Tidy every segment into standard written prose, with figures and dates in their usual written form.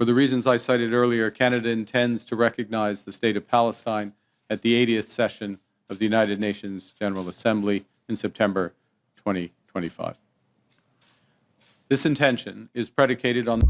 For the reasons I cited earlier, Canada intends to recognize the State of Palestine at the 80th session of the United Nations General Assembly in September 2025. This intention is predicated on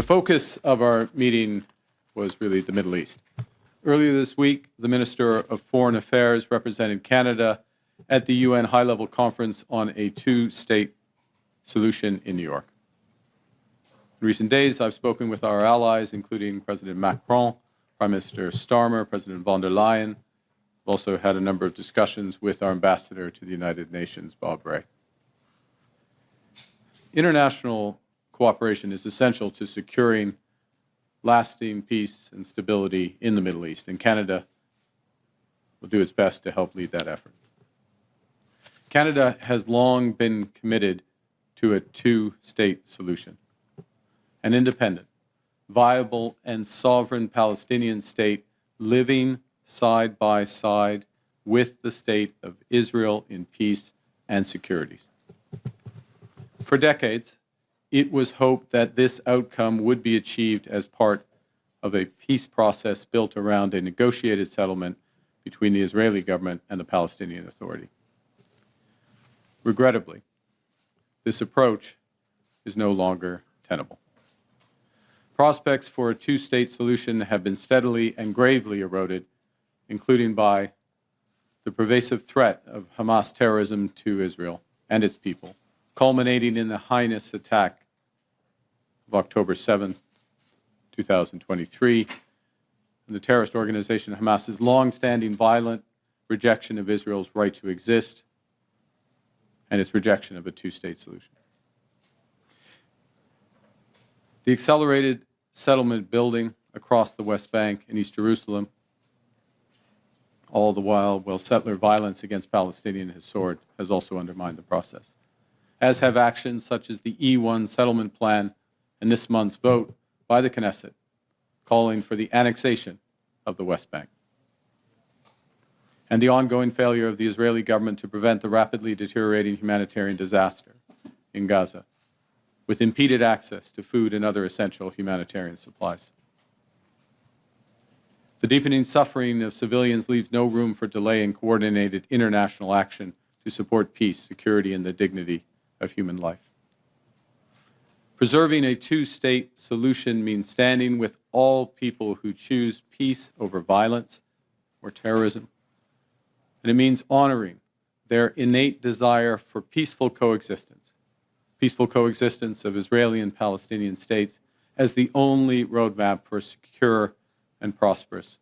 The focus of our meeting was really the Middle East. Earlier this week, the Minister of Foreign Affairs represented Canada at the UN high-level conference on a two-state solution in New York. In recent days, I've spoken with our allies, including President Macron, Prime Minister Starmer, President von der Leyen. I've also had a number of discussions with our ambassador to the United Nations, Bob Ray. International cooperation is essential to securing lasting peace and stability in the Middle East, and Canada will do its best to help lead that effort. Canada has long been committed to a two-state solution, an independent, viable, and sovereign Palestinian state living side by side with the state of Israel in peace and security. For decades, it was hoped that this outcome would be achieved as part of a peace process built around a negotiated settlement between the Israeli government and the Palestinian Authority. Regrettably, this approach is no longer tenable. Prospects for a two-state solution have been steadily and gravely eroded, including by the pervasive threat of Hamas terrorism to Israel and its people, culminating in the heinous attack of October 7, 2023, and the terrorist organization Hamas's long-standing violent rejection of Israel's right to exist and its rejection of a two-state solution. The accelerated settlement building across the West Bank and East Jerusalem, all the while settler violence against Palestinians has soared, has also undermined the process, as have actions such as the E1 settlement plan and this month's vote by the Knesset calling for the annexation of the West Bank, and the ongoing failure of the Israeli government to prevent the rapidly deteriorating humanitarian disaster in Gaza, with impeded access to food and other essential humanitarian supplies. The deepening suffering of civilians leaves no room for delay in coordinated international action to support peace, security, and the dignity of human life. Preserving a two-state solution means standing with all people who choose peace over violence or terrorism, and it means honoring their innate desire for peaceful coexistence of Israeli and Palestinian states as the only roadmap for a secure and prosperous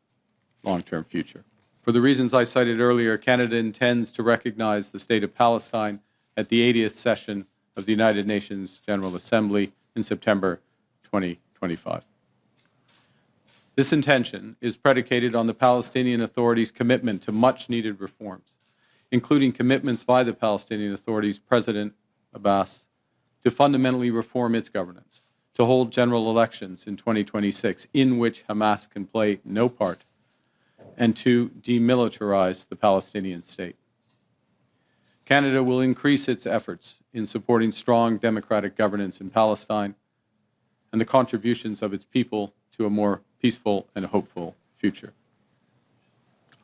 long-term future. For the reasons I cited earlier, Canada intends to recognize the State of Palestine at the 80th session of the United Nations General Assembly in September 2025. This intention is predicated on the Palestinian Authority's commitment to much-needed reforms, including commitments by the Palestinian Authority's President Abbas to fundamentally reform its governance, to to hold general elections in 2026 in which Hamas can play no part, and to demilitarize the Palestinian state. Canada will increase its efforts in supporting strong democratic governance in Palestine and the contributions of its people to a more peaceful and hopeful future.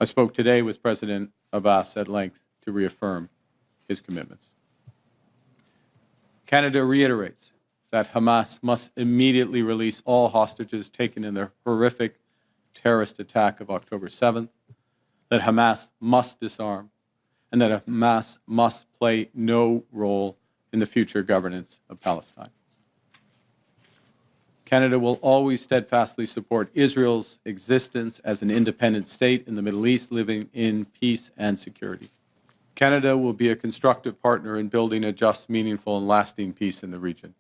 I spoke today with President Abbas at length to reaffirm his commitments. Canada reiterates that Hamas must immediately release all hostages taken in the horrific terrorist attack of October 7th, that Hamas must disarm, and that Hamas must play no role in the future governance of Palestine. Canada will always steadfastly support Israel's existence as an independent state in the Middle East, living in peace and security. Canada will be a constructive partner in building a just, meaningful, and lasting peace in the region,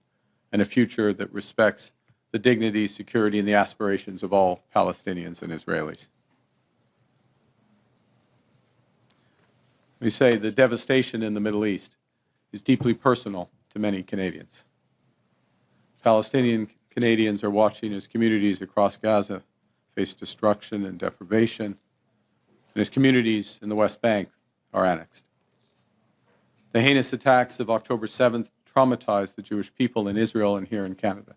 and a future that respects the dignity, security, and the aspirations of all Palestinians and Israelis. We say the devastation in the Middle East is deeply personal to many Canadians. Palestinian Canadians are watching as communities across Gaza face destruction and deprivation, and as communities in the West Bank are annexed. The heinous attacks of October 7th traumatized the Jewish people in Israel and here in Canada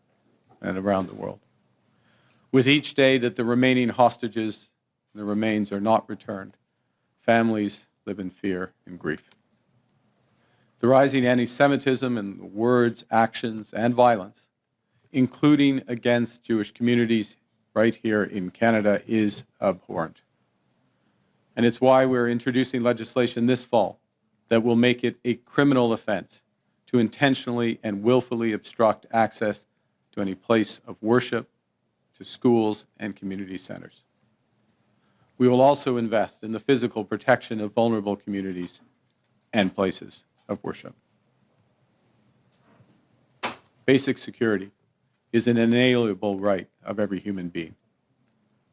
and around the world. With each day that the remaining hostages and the remains are not returned, families live in fear and grief. The rising anti-Semitism and words, actions, and violence, including against Jewish communities right here in Canada, is abhorrent. And it's why we're introducing legislation this fall that will make it a criminal offense to intentionally and willfully obstruct access to any place of worship, to schools and community centers. We will also invest in the physical protection of vulnerable communities and places of worship. Basic security is an inalienable right of every human being.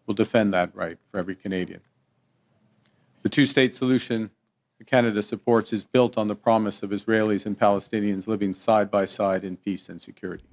We'll defend that right for every Canadian. The two-state solution that Canada supports is built on the promise of Israelis and Palestinians living side by side in peace and security.